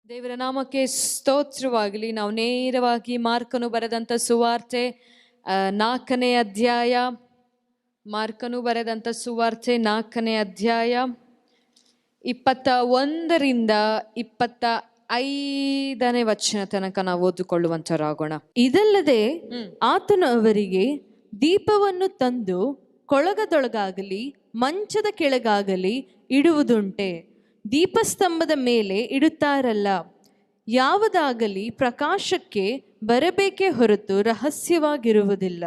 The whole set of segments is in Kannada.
ದೇವರ ನಾಮಕ್ಕೆ ಸ್ತೋತ್ರವಾಗಲಿ. ನಾವು ನೇರವಾಗಿ ಮಾರ್ಕನು ಬರೆದಂಥ ಸುವಾರ್ತೆ 4ನೇ ಅಧ್ಯಾಯ, ಮಾರ್ಕನು ಬರೆದಂಥ ಸುವಾರ್ತೆ 4ನೇ ಅಧ್ಯಾಯ 21ರಿಂದ 25ನೇ ವಚನ ತನಕ ನಾವು ಓದಿಕೊಳ್ಳುವಂತರಾಗೋಣ. ಇದಲ್ಲದೆ ಆತನು ಅವರಿಗೆ, ದೀಪವನ್ನು ತಂದು ಕೊಳಗದೊಳಗಾಗಲಿ ಮಂಚದ ಕೆಳಗಾಗಲಿ ಇಡುವುದುಂಟೆ? ದೀಪಸ್ತಂಭದ ಮೇಲೆ ಇಡುತ್ತಾರಲ್ಲ. ಯಾವುದಾಗಲಿ ಪ್ರಕಾಶಕ್ಕೆ ಬರಬೇಕೇ ಹೊರತು ರಹಸ್ಯವಾಗಿರುವುದಿಲ್ಲ.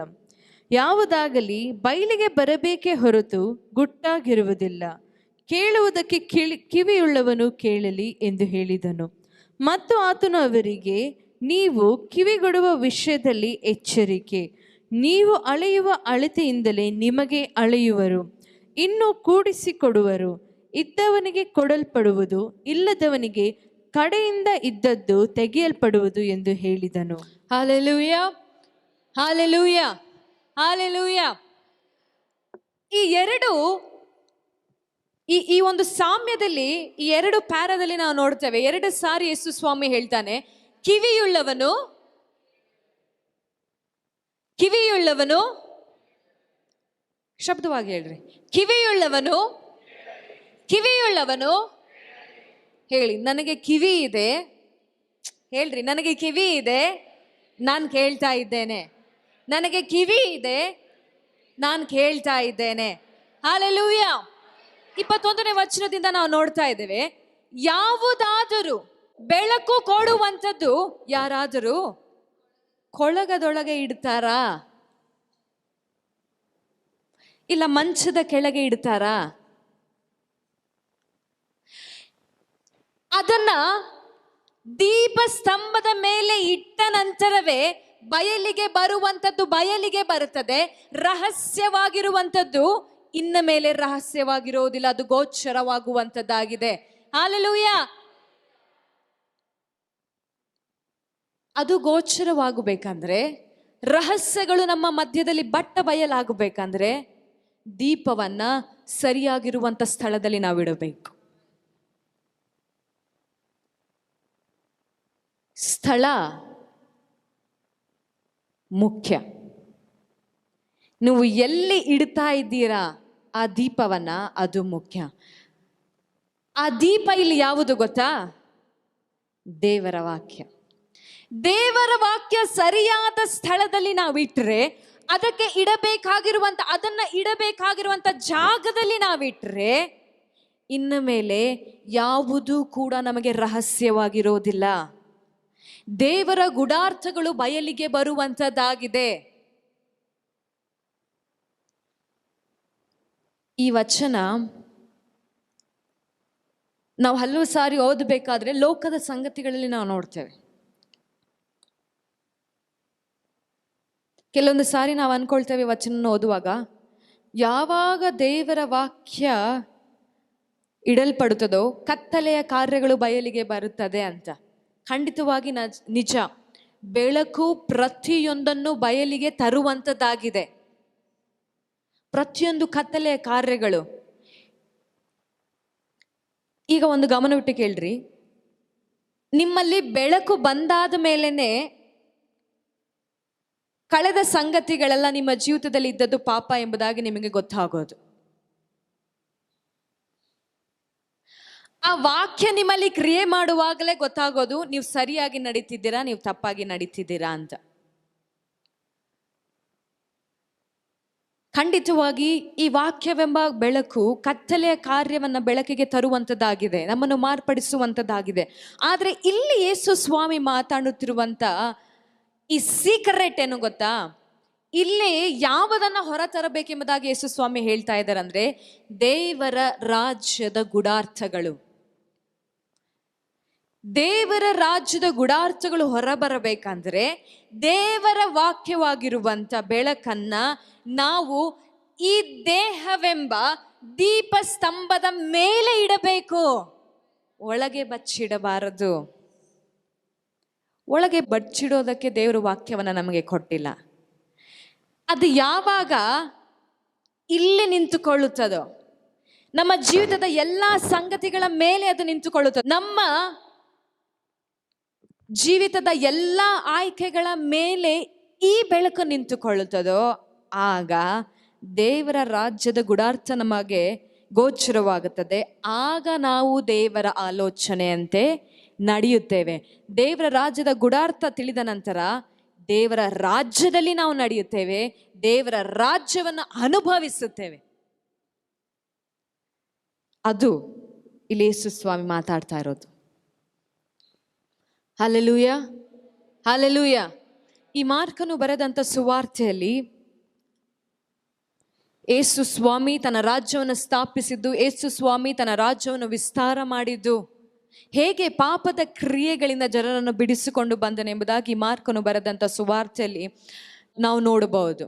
ಯಾವುದಾಗಲಿ ಬಯಲಿಗೆ ಬರಬೇಕೇ ಹೊರತು ಗುಟ್ಟಾಗಿರುವುದಿಲ್ಲ. ಕೇಳುವುದಕ್ಕೆ ಕಿವಿಯುಳ್ಳವನು ಕೇಳಲಿ ಎಂದು ಹೇಳಿದನು. ಮತ್ತು ಆತನು ಅವರಿಗೆ, ನೀವು ಕಿವಿಗೊಡುವ ವಿಷಯದಲ್ಲಿ ಎಚ್ಚರಿಕೆ. ನೀವು ಅಳೆಯುವ ಅಳತೆಯಿಂದಲೇ ನಿಮಗೆ ಅಳೆಯುವರು, ಇನ್ನೂ ಕೂಡಿಸಿಕೊಡುವರು. ಇದ್ದವನಿಗೆ ಕೊಡಲ್ಪಡುವುದು, ಇಲ್ಲದವನಿಗೆ ಕಡೆಯಿಂದ ಇದ್ದದ್ದು ತೆಗೆಯಲ್ಪಡುವುದು ಎಂದು ಹೇಳಿದನು. Hallelujah, hallelujah, hallelujah. ಈ ಒಂದು ಸಾಮ್ಯದಲ್ಲಿ, ಈ 2 ಪ್ಯಾರದಲ್ಲಿ ನಾವು ನೋಡ್ತೇವೆ. 2 ಸಾರಿ ಯೇಸು ಸ್ವಾಮಿ ಹೇಳ್ತಾನೆ, ಕಿವಿಯುಳ್ಳವನು ಶಬ್ದವಾಗಿ ಹೇಳ್ರಿ, ಕಿವಿಯುಳ್ಳವನು ಹೇಳಿ. ನನಗೆ ಕಿವಿ ಇದೆ ಹೇಳ್ರಿ, ನನಗೆ ಕಿವಿ ಇದೆ, ನಾನು ಕೇಳ್ತಾ ಇದ್ದೇನೆ. ನನಗೆ ಕಿವಿ ಇದೆ, ನಾನು ಕೇಳ್ತಾ ಇದ್ದೇನೆ. ಹಾಲೆಲೂಯ. 21ನೇ ವಚನದಿಂದ ನಾವು ನೋಡ್ತಾ ಇದ್ದೇವೆ, ಯಾವುದಾದರೂ ಬೆಳಕು ಕೊಡುವಂಥದ್ದು ಯಾರಾದರೂ ಕೊಳಗದೊಳಗೆ ಇಡ್ತಾರಾ, ಇಲ್ಲ ಮಂಚದ ಕೆಳಗೆ ಇಡ್ತಾರಾ? ಅದನ್ನ ದೀಪಸ್ತಂಭದ ಮೇಲೆ ಇಟ್ಟ ನಂತರವೇ ಬಯಲಿಗೆ ಬರುವಂಥದ್ದು ಬಯಲಿಗೆ ಬರುತ್ತದೆ. ರಹಸ್ಯವಾಗಿರುವಂಥದ್ದು ಇನ್ನ ಮೇಲೆ ರಹಸ್ಯವಾಗಿರೋದಿಲ್ಲ, ಅದು ಗೋಚರವಾಗುವಂಥದ್ದಾಗಿದೆ. ಹಾಲೆಲೂಯ. ಅದು ಗೋಚರವಾಗಬೇಕಂದ್ರೆ, ರಹಸ್ಯಗಳು ನಮ್ಮ ಮಧ್ಯದಲ್ಲಿ ಬಟ್ಟ ಬಯಲಾಗಬೇಕಂದ್ರೆ ದೀಪವನ್ನ ಸರಿಯಾಗಿರುವಂಥ ಸ್ಥಳದಲ್ಲಿ ನಾವಿಡಬೇಕು. ಸ್ಥಳ ಮುಖ್ಯ. ನೀವು ಎಲ್ಲಿ ಇಡ್ತಾ ಇದ್ದೀರಾ ಆ ದೀಪವನ್ನ, ಅದು ಮುಖ್ಯ. ಆ ದೀಪ ಇಲ್ಲಿ ಯಾವುದು ಗೊತ್ತಾ? ದೇವರ ವಾಕ್ಯ. ದೇವರ ವಾಕ್ಯ ಸರಿಯಾದ ಸ್ಥಳದಲ್ಲಿ ನಾವು ಇಟ್ಟರೆ, ಅದಕ್ಕೆ ಅದನ್ನ ಇಡಬೇಕಾಗಿರುವಂತ ಜಾಗದಲ್ಲಿ ನಾವಿಟ್ರೆ, ಇನ್ನು ಮೇಲೆ ಯಾವುದೂ ಕೂಡ ನಮಗೆ ರಹಸ್ಯವಾಗಿರೋದಿಲ್ಲ. ದೇವರ ಗುಡಾರ್ಥಗಳು ಬಯಲಿಗೆ ಬರುವಂತದ್ದಾಗಿದೆ. ಈ ವಚನ ನಾವು ಹಲವು ಸಾರಿ ಓದಬೇಕಾದ್ರೆ ಲೋಕದ ಸಂಗತಿಗಳಲ್ಲಿ ನಾವು ನೋಡ್ತೇವೆ. ಕೆಲವೊಂದು ಸಾರಿ ನಾವು ಅನ್ಕೊಳ್ತೇವೆ ವಚನ ಓದುವಾಗ, ಯಾವಾಗ ದೇವರ ವಾಕ್ಯ ಇಡಲ್ಪಡುತ್ತದೋ ಕತ್ತಲೆಯ ಕಾರ್ಯಗಳು ಬಯಲಿಗೆ ಬರುತ್ತದೆ ಅಂತ. ಖಂಡಿತವಾಗಿ ನಿಜ. ಬೆಳಕು ಪ್ರತಿಯೊಂದನ್ನು ಬಯಲಿಗೆ ತರುವಂಥದ್ದಾಗಿದೆ. ಪ್ರತಿಯೊಂದು ಕತ್ತಲೆಯ ಕಾರ್ಯಗಳು. ಈಗ ಒಂದು ಗಮನವಿಟ್ಟು ಕೇಳ್ರಿ, ನಿಮ್ಮಲ್ಲಿ ಬೆಳಕು ಬಂದಾದ ಮೇಲೇನೆ ಕಳೆದ ಸಂಗತಿಗಳೆಲ್ಲ ನಿಮ್ಮ ಜೀವಿತದಲ್ಲಿ ಇದ್ದದ್ದು ಪಾಪ ಎಂಬುದಾಗಿ ನಿಮಗೆ ಗೊತ್ತಾಗೋದು. ಆ ವಾಕ್ಯ ನಿಮ್ಮಲ್ಲಿ ಕ್ರಿಯೆ ಮಾಡುವಾಗಲೇ ಗೊತ್ತಾಗೋದು ನೀವು ಸರಿಯಾಗಿ ನಡೀತಿದ್ದೀರಾ, ನೀವು ತಪ್ಪಾಗಿ ನಡೀತಿದ್ದೀರಾ ಅಂತ. ಖಂಡಿತವಾಗಿ ಈ ವಾಕ್ಯವೆಂಬ ಬೆಳಕು ಕತ್ತಲೆಯ ಕಾರ್ಯವನ್ನ ಬೆಳಕಿಗೆ ತರುವಂಥದ್ದಾಗಿದೆ, ನಮ್ಮನ್ನು ಮಾರ್ಪಡಿಸುವಂಥದ್ದಾಗಿದೆ. ಆದರೆ ಇಲ್ಲಿ ಯೇಸು ಸ್ವಾಮಿ ಮಾತಾಡುತ್ತಿರುವಂತ ಈ ಸೀಕ್ರೆಟ್ ಏನು ಗೊತ್ತಾ? ಇಲ್ಲಿ ಯಾವುದನ್ನ ಹೊರ ತರಬೇಕೆಂಬುದಾಗಿ ಯೇಸು ಸ್ವಾಮಿ ಹೇಳ್ತಾ ಇದ್ದಾರೆ ಅಂದ್ರೆ, ದೇವರ ರಾಜ್ಯದ ಗುಡಾರ್ಥಗಳು. ದೇವರ ರಾಜ್ಯದ ಗುಡಾರ್ಥಗಳು ಹೊರಬರಬೇಕಂದ್ರೆ ದೇವರ ವಾಕ್ಯವಾಗಿರುವಂತ ಬೆಳಕನ್ನ ನಾವು ಈ ದೇಹವೆಂಬ ದೀಪಸ್ತಂಭದ ಮೇಲೆ ಇಡಬೇಕು, ಒಳಗೆ ಬಚ್ಚಿಡಬಾರದು. ಒಳಗೆ ಬಚ್ಚಿಡೋದಕ್ಕೆ ದೇವರ ವಾಕ್ಯವನ್ನ ನಮಗೆ ಕೊಟ್ಟಿಲ್ಲ. ಅದು ಯಾವಾಗ ಇಲ್ಲಿ ನಿಂತುಕೊಳ್ಳುತ್ತದೋ, ನಮ್ಮ ಜೀವಿತದ ಎಲ್ಲ ಸಂಗತಿಗಳ ಮೇಲೆ ಅದು ನಿಂತುಕೊಳ್ಳುತ್ತದೆ. ನಮ್ಮ ಜೀವಿತದ ಎಲ್ಲ ಆಯ್ಕೆಗಳ ಮೇಲೆ ಈ ಬೆಳಕು ನಿಂತುಕೊಳ್ಳುತ್ತದೋ ಆಗ ದೇವರ ರಾಜ್ಯದ ಗುಡಾರ್ಥ ನಮಗೆ ಗೋಚರವಾಗುತ್ತದೆ. ಆಗ ನಾವು ದೇವರ ಆಲೋಚನೆಯಂತೆ ನಡೆಯುತ್ತೇವೆ. ದೇವರ ರಾಜ್ಯದ ಗುಡಾರ್ಥ ತಿಳಿದ ನಂತರ ದೇವರ ರಾಜ್ಯದಲ್ಲಿ ನಾವು ನಡೆಯುತ್ತೇವೆ, ದೇವರ ರಾಜ್ಯವನ್ನು ಅನುಭವಿಸುತ್ತೇವೆ. ಅದು ಇಲ್ಲಿ ಯೇಸು ಸ್ವಾಮಿ ಮಾತಾಡ್ತಾ ಇರೋದು. Hallelujah, hallelujah. ಈ ಮಾರ್ಕನು ಬರೆದಂಥ ಸುವಾರ್ತೆಯಲ್ಲಿ ಯೇಸು ಸ್ವಾಮಿ ತನ್ನ ರಾಜ್ಯವನ್ನು ಸ್ಥಾಪಿಸಿದ್ದು, ಯೇಸು ಸ್ವಾಮಿ ತನ್ನ ರಾಜ್ಯವನ್ನು ವಿಸ್ತಾರ ಮಾಡಿದ್ದು, ಹೇಗೆ ಪಾಪದ ಕ್ರಿಯೆಗಳಿಂದ ಜನರನ್ನು ಬಿಡಿಸಿಕೊಂಡು ಬಂದನೆಂಬುದಾಗಿ ಮಾರ್ಕನು ಬರೆದಂಥ ಸುವಾರ್ತೆಯಲ್ಲಿ ನಾವು ನೋಡಬಹುದು.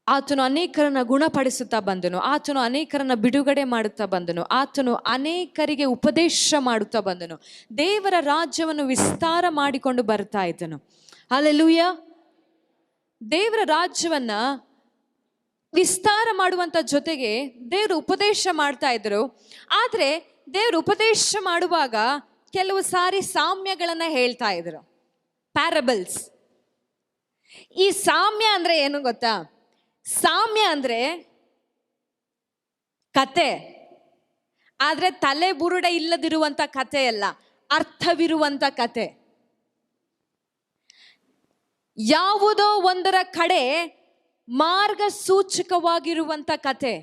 ಆತನು ಅನೇಕರನ್ನ ಗುಣಪಡಿಸುತ್ತಾ ಬಂದನು, ಆತನು ಅನೇಕರನ್ನ ಬಿಡುಗಡೆ ಮಾಡುತ್ತಾ ಬಂದನು, ಆತನು ಅನೇಕರಿಗೆ ಉಪದೇಶ ಮಾಡುತ್ತಾ ಬಂದನು, ದೇವರ ರಾಜ್ಯವನ್ನು ವಿಸ್ತಾರ ಮಾಡಿಕೊಂಡು ಬರ್ತಾ ಇದ್ದನು. ಹಲ್ಲೆಲೂಯ. ದೇವರ ರಾಜ್ಯವನ್ನ ವಿಸ್ತಾರ ಮಾಡುವಂತ ಜೊತೆಗೆ ದೇವರು ಉಪದೇಶ ಮಾಡ್ತಾ ಇದ್ರು. ಆದ್ರೆ ದೇವರು ಉಪದೇಶ ಮಾಡುವಾಗ ಕೆಲವು ಸಾರಿ ಸಾಮ್ಯಗಳನ್ನ ಹೇಳ್ತಾ ಇದ್ರು, ಪ್ಯಾರಬಲ್ಸ್. ಈ ಸಾಮ್ಯ ಅಂದ್ರೆ ಏನು ಗೊತ್ತಾ? ಸಾಮ್ಯ ಅಂದ್ರೆ ಕತೆ, ಆದ್ರೆ ತಲೆ ಬುರುಡೆ ಇಲ್ಲದಿರುವಂತ ಕತೆ ಅಲ್ಲ, ಅರ್ಥವಿರುವಂತ ಕತೆ. ಯಾವುದೋ ಒಂದರ ಕಡೆ ಮಾರ್ಗ ಸೂಚಕವಾಗಿರುವಂತ ಕತೆ,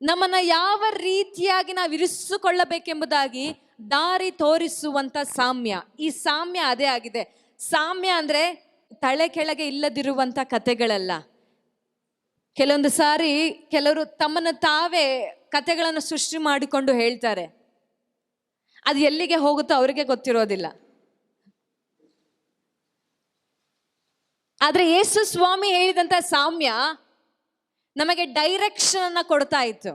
ನಮ್ಮನ್ನ ಯಾವ ರೀತಿಯಾಗಿ ನಾವು ಇರಿಸಿಕೊಳ್ಳಬೇಕೆಂಬುದಾಗಿ ದಾರಿ ತೋರಿಸುವಂತ ಸಾಮ್ಯ. ಈ ಸಾಮ್ಯ ಅದೇ ಆಗಿದೆ. ಸಾಮ್ಯ ಅಂದ್ರೆ ತಲೆ ಕೆಳಗೆ ಇಲ್ಲದಿರುವಂತ ಕತೆಗಳಲ್ಲ. ಕೆಲವೊಂದು ಸಾರಿ ಕೆಲವರು ತಮ್ಮನ್ನು ತಾವೇ ಕತೆಗಳನ್ನು ಸೃಷ್ಟಿ ಮಾಡಿಕೊಂಡು ಹೇಳ್ತಾರೆ, ಅದು ಎಲ್ಲಿಗೆ ಹೋಗುತ್ತೋ ಅವರಿಗೆ ಗೊತ್ತಿರೋದಿಲ್ಲ. ಆದ್ರೆ ಯೇಸು ಸ್ವಾಮಿ ಹೇಳಿದಂತ ಸಾಮ್ಯ ನಮಗೆ ಡೈರೆಕ್ಷನ್ ಅನ್ನ ಕೊಡ್ತಾ ಇತ್ತು,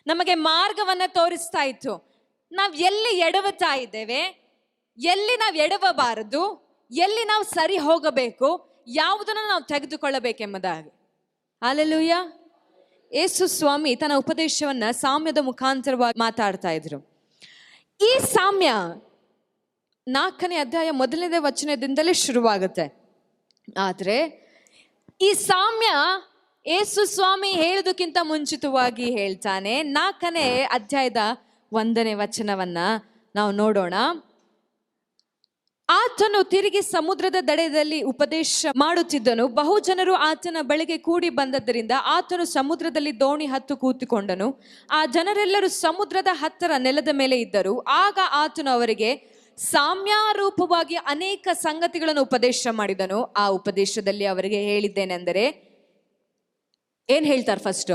ನಮಗೆ ಮಾರ್ಗವನ್ನ ತೋರಿಸ್ತಾ ಇತ್ತು. ನಾವು ಎಲ್ಲಿ ಎಡವುತ್ತಾ ಇದ್ದೇವೆ, ಎಲ್ಲಿ ನಾವು ಎಡವಬಾರದು, ಎಲ್ಲಿ ನಾವು ಸರಿ ಹೋಗಬೇಕು, ಯಾವುದನ್ನು ನಾವು ತೆಗೆದುಕೊಳ್ಳಬೇಕೆಂಬುದಾಗಿ. ಹಲ್ಲೆಲೂಯ. ಯೇಸು ಸ್ವಾಮಿ ತನ್ನ ಉಪದೇಶವನ್ನ ಸಾಮ್ಯದ ಮುಖಾಂತರವಾಗಿ ಮಾತಾಡ್ತಾ ಇದ್ರು. ಈ ಸಾಮ್ಯ 4ನೇ ಅಧ್ಯಾಯ 1ನೇ ವಚನದಿಂದಲೇ ಶುರುವಾಗುತ್ತೆ. ಆದ್ರೆ ಈ ಸಾಮ್ಯ ಯೇಸು ಸ್ವಾಮಿ ಹೇಳುವುದಕ್ಕಿಂತ ಮುಂಚಿತವಾಗಿ ಹೇಳ್ತಾನೆ. 4ನೇ ಅಧ್ಯಾಯದ 1ನೇ ವಚನವನ್ನ ನಾವು ನೋಡೋಣ. ಆತನು ತಿರುಗಿ ಸಮುದ್ರದ ದಡದಲ್ಲಿ ಉಪದೇಶ ಮಾಡುತ್ತಿದ್ದನು. ಬಹು ಜನರು ಆತನ ಬಳಿಗೆ ಕೂಡಿ ಬಂದದ್ದರಿಂದ ಆತನು ಸಮುದ್ರದಲ್ಲಿ ದೋಣಿ ಹತ್ತು ಕೂತುಕೊಂಡನು. ಆ ಜನರೆಲ್ಲರೂ ಸಮುದ್ರದ ಹತ್ತಿರ ನೆಲದ ಮೇಲೆ ಇದ್ದರು. ಆಗ ಆತನು ಅವರಿಗೆ ಸಾಮ್ಯಾರೂಪವಾಗಿ ಅನೇಕ ಸಂಗತಿಗಳನ್ನು ಉಪದೇಶ ಮಾಡಿದನು. ಆ ಉಪದೇಶದಲ್ಲಿ ಅವರಿಗೆ ಹೇಳಿದ್ದೇನೆಂದರೆ, ಏನ್ ಹೇಳ್ತಾರೆ? ಫಸ್ಟ್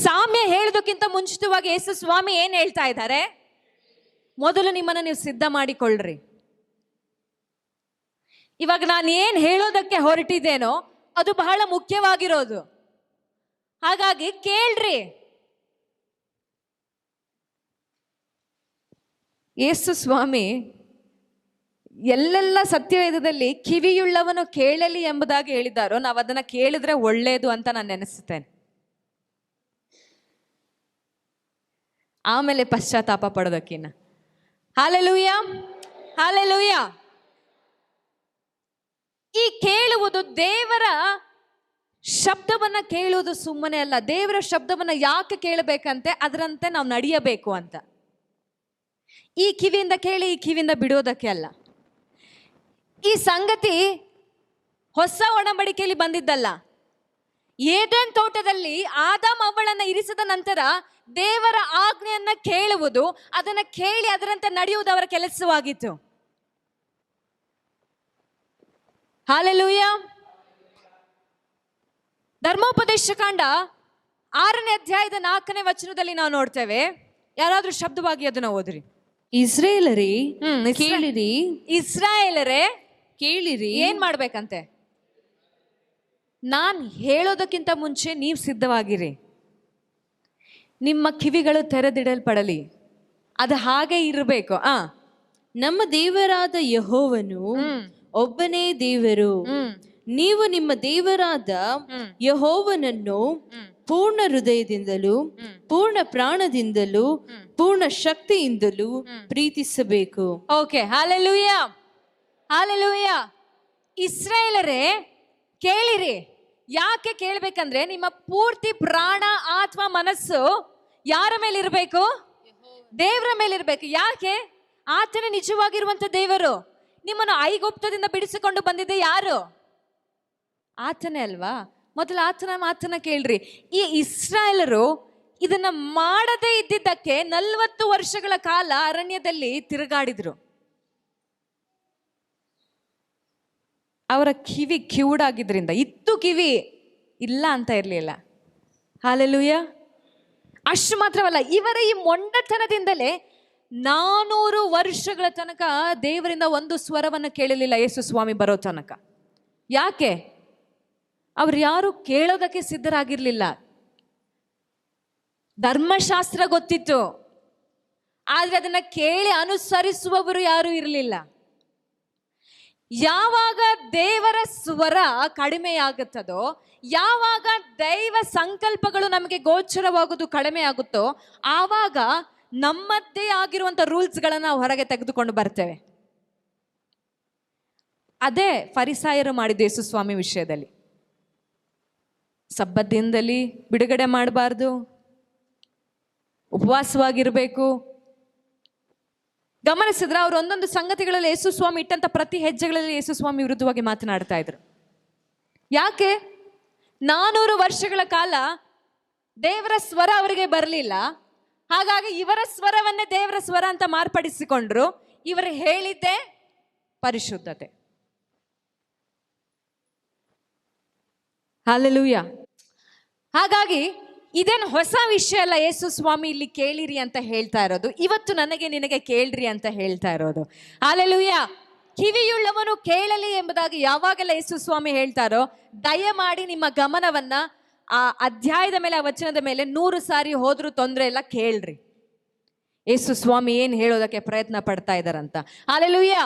ಸಾಮ್ಯ ಹೇಳೋದಕ್ಕಿಂತ ಮುಂಚಿತವಾಗಿ ಯೇಸು ಸ್ವಾಮಿ ಏನ್ ಹೇಳ್ತಾ ಇದ್ದಾರೆ? ಮೊದಲು ನಿಮ್ಮನ್ನ ನೀವು ಸಿದ್ಧ ಮಾಡಿಕೊಳ್ಳ್ರಿ. ಇವಾಗ ನಾನು ಏನ್ ಹೇಳೋದಕ್ಕೆ ಹೊರಟಿದ್ದೇನೋ ಅದು ಬಹಳ ಮುಖ್ಯವಾಗಿರೋದು, ಹಾಗಾಗಿ ಕೇಳ್ರಿ. ಯೇಸು ಸ್ವಾಮಿ ಎಲ್ಲೆಲ್ಲ ಸತ್ಯವೇದದಲ್ಲಿ ಕಿವಿಯುಳ್ಳವನು ಕೇಳಲಿ ಎಂಬುದಾಗಿ ಹೇಳಿದಾರೋ ನಾವು ಅದನ್ನ ಕೇಳಿದ್ರೆ ಒಳ್ಳೇದು ಅಂತ ನಾನು ನೆನೆಸುತ್ತೇನೆ. ಆಮೇಲೆ ಪಶ್ಚಾತ್ತಾಪ ಪಡೋದಕ್ಕಿನ್ನ. Hallelujah, hallelujah. ಈ ಕೇಳುವುದು, ದೇವರ ಶಬ್ದವನ್ನ ಕೇಳುವುದು ಸುಮ್ಮನೆ ಅಲ್ಲ. ದೇವರ ಶಬ್ದವನ್ನ ಯಾಕೆ ಕೇಳಬೇಕಂತೆ? ಅದರಂತೆ ನಾವು ನಡೆಯಬೇಕು ಅಂತ. ಈ ಕಿವಿಯಿಂದ ಕೇಳಿ ಈ ಕಿವಿಯಿಂದ ಬಿಡೋದಕ್ಕೆ ಅಲ್ಲ. ಈ ಸಂಗತಿ ಹೊಸ ಒಡಂಬಡಿಕೆಯಲ್ಲಿ ಬಂದಿದ್ದಲ್ಲ. ಏದೆನ್ ತೋಟದಲ್ಲಿ ಆದಾಮ್ ಅವ್ವಳನ್ನ ಇರಿಸಿದ ನಂತರ ದೇವರ ಆಜ್ಞೆಯನ್ನ ಕೇಳುವುದು, ಅದನ್ನ ಕೇಳಿ ಅದರಂತೆ ನಡೆಯುವುದು ಅವರ ಕೆಲಸವಾಗಿತ್ತು. ಹಲ್ಲೆಲೂಯ. ಧರ್ಮೋಪದೇಶ ಕಾಂಡ 6ನೇ ಅಧ್ಯಾಯದ 4ನೇ ವಚನದಲ್ಲಿ ನಾವು ನೋಡ್ತೇವೆ. ಯಾರಾದ್ರೂ ಶಬ್ದವಾಗಿ ಅದನ್ನ ಓದ್ರಿ. ಇಸ್ರಾಯೇಲರೇ ಕೇಳಿರಿ, ಇಸ್ರಾಯೇಲರೇ ಕೇಳಿರಿ. ಏನ್ ಮಾಡ್ಬೇಕಂತೆ? ನಾನ್ ಹೇಳೋದಕ್ಕಿಂತ ಮುಂಚೆ ನೀವು ಸಿದ್ಧವಾಗಿರಿ. ನಿಮ್ಮ ಕಿವಿಗಳು ತೆರೆದಿಡಲ್ಪಡಲಿ. ಅದು ಹಾಗೆ ಇರಬೇಕು. ನಮ್ಮ ದೇವರಾದ ಯೆಹೋವನು ಒಬ್ಬನೇ ದೇವರು. ನೀವು ನಿಮ್ಮ ದೇವರಾದ ಯೆಹೋವನನ್ನು ಪೂರ್ಣ ಹೃದಯದಿಂದಲೂ ಪೂರ್ಣ ಪ್ರಾಣದಿಂದಲೂ ಪೂರ್ಣ ಶಕ್ತಿಯಿಂದಲೂ ಪ್ರೀತಿಸಬೇಕು. Okay, hallelujah, hallelujah. ಇಸ್ರಾಯೇಲರೇ ಕೇಳಿರಿ. ಯಾಕೆ ಕೇಳ್ಬೇಕಂದ್ರೆ ನಿಮ್ಮ ಪೂರ್ತಿ ಪ್ರಾಣ, ಆತ್ಮ, ಮನಸ್ಸು ಯಾರ ಮೇಲೆ ಇರಬೇಕು? ದೇವರ ಮೇಲೆ ಇರಬೇಕು. ಯಾಕೆ? ಆತನೇ ನಿಜವಾಗಿರುವಂತ ದೇವರು. ನಿಮ್ಮನ್ನು ಐಗುಪ್ತದಿಂದ ಬಿಡಿಸಿಕೊಂಡು ಬಂದಿದ್ದೆ ಯಾರು? ಆತನೇ ಅಲ್ವಾ? ಮೊದಲು ಆತನ ಮಾತನ್ನ ಕೇಳ್ರಿ. ಈ ಇಸ್ರಾಯೇಲರು ಇದನ್ನ ಮಾಡದೇ ಇದ್ದಿದ್ದಕ್ಕೆ 40 ವರ್ಷಗಳ ಕಾಲ ಅರಣ್ಯದಲ್ಲಿ ತಿರುಗಾಡಿದ್ರು. ಅವರ ಕಿವಿ ಕಿವುಡಾಗಿದ್ರಿಂದ, ಇತ್ತು ಕಿವಿ, ಇಲ್ಲ ಅಂತ ಇರಲಿಲ್ಲ. ಹಾಲೆಲೂಯ. ಅಷ್ಟು ಮಾತ್ರವಲ್ಲ, ಇವರ ಈ ಮೊಂಡತನದಿಂದಲೇ 400 ವರ್ಷಗಳ ತನಕ ದೇವರಿಂದ ಒಂದು ಸ್ವರವನ್ನು ಕೇಳಲಿಲ್ಲ ಯೇಸು ಸ್ವಾಮಿ ಬರೋ ತನಕ. ಯಾಕೆ? ಅವ್ರು ಯಾರು ಕೇಳೋದಕ್ಕೆ ಸಿದ್ಧರಾಗಿರ್ಲಿಲ್ಲ. ಧರ್ಮಶಾಸ್ತ್ರ ಗೊತ್ತಿತ್ತು, ಆದ್ರೆ ಅದನ್ನ ಕೇಳಿ ಅನುಸರಿಸುವವರು ಯಾರು ಇರಲಿಲ್ಲ. ಯಾವಾಗ ದೇವರ ಸ್ವರ ಕಡಿಮೆಯಾಗುತ್ತದೋ, ಯಾವಾಗ ದೈವ ಸಂಕಲ್ಪಗಳು ನಮಗೆ ಗೋಚರವಾಗುವುದು ಕಡಿಮೆ ಆಗುತ್ತೋ, ಆವಾಗ ನಮ್ಮದೇ ಆಗಿರುವಂತ ರೂಲ್ಸ್ಗಳನ್ನ ಹೊರಗೆ ತೆಗೆದುಕೊಂಡು ಬರ್ತೇವೆ. ಅದೇ ಫರಿಸಾಯರು ಮಾಡಿದ್ದು ಯೇಸು ಸ್ವಾಮಿ ವಿಷಯದಲ್ಲಿ. ಸಬ್ಬತ್ ದಿನದಲ್ಲಿ ಬಿಡುಗಡೆ ಮಾಡಬಾರ್ದು, ಉಪವಾಸವಾಗಿರ್ಬೇಕು. ಗಮನಿಸಿದ್ರೆ ಅವರು ಒಂದೊಂದು ಸಂಗತಿಗಳಲ್ಲಿ ಯೇಸು ಸ್ವಾಮಿ ಇಟ್ಟಂತ ಪ್ರತಿ ಹೆಜ್ಜೆಗಳಲ್ಲಿ ಯೇಸು ಸ್ವಾಮಿ ವಿರುದ್ಧವಾಗಿ ಮಾತನಾಡ್ತಾ ಇದ್ರು. ಯಾಕೆ? 400 ವರ್ಷಗಳ ಕಾಲ ದೇವರ ಸ್ವರ ಅವರಿಗೆ ಬರಲಿಲ್ಲ. ಹಾಗಾಗಿ ಇವರ ಸ್ವರವನ್ನೇ ದೇವರ ಸ್ವರ ಅಂತ ಮಾರ್ಪಡಿಸಿಕೊಂಡ್ರು. ಇವರು ಹೇಳಿದ್ದೆ ಪರಿಶುದ್ಧತೆ. ಹಲ್ಲೆಲೂಯಾ. ಹಾಗಾಗಿ ಇದೇನು ಹೊಸ ವಿಷಯ ಅಲ್ಲ ಯೇಸು ಸ್ವಾಮಿ ಇಲ್ಲಿ ಕೇಳಿರಿ ಅಂತ ಹೇಳ್ತಾ ಇರೋದು. ಇವತ್ತು ನನಗೆ ನಿನಗೆ ಕೇಳ್ರಿ ಅಂತ ಹೇಳ್ತಾ ಇರೋದು. ಹಲ್ಲೆಲೂಯಾ. ಕಿವಿಯುಳ್ಳವನು ಕೇಳಲಿ ಎಂಬುದಾಗಿ ಯಾವಾಗೆಲ್ಲ ಯೇಸು ಸ್ವಾಮಿ ಹೇಳ್ತಾರೋ, ದಯಮಾಡಿ ನಿಮ್ಮ ಗಮನವನ್ನ ಆ ಅಧ್ಯಾಯದ ಮೇಲೆ, ಆ ವಚನದ ಮೇಲೆ 100 ಸಾರಿ ಹೋದ್ರೂ ತೊಂದರೆ ಇಲ್ಲ, ಕೇಳ್ರಿ ಯೇಸು ಸ್ವಾಮಿ ಏನ್ ಹೇಳೋದಕ್ಕೆ ಪ್ರಯತ್ನ ಪಡ್ತಾ ಇದಾರಂತ. ಹಲ್ಲೆಲೂಯಾ.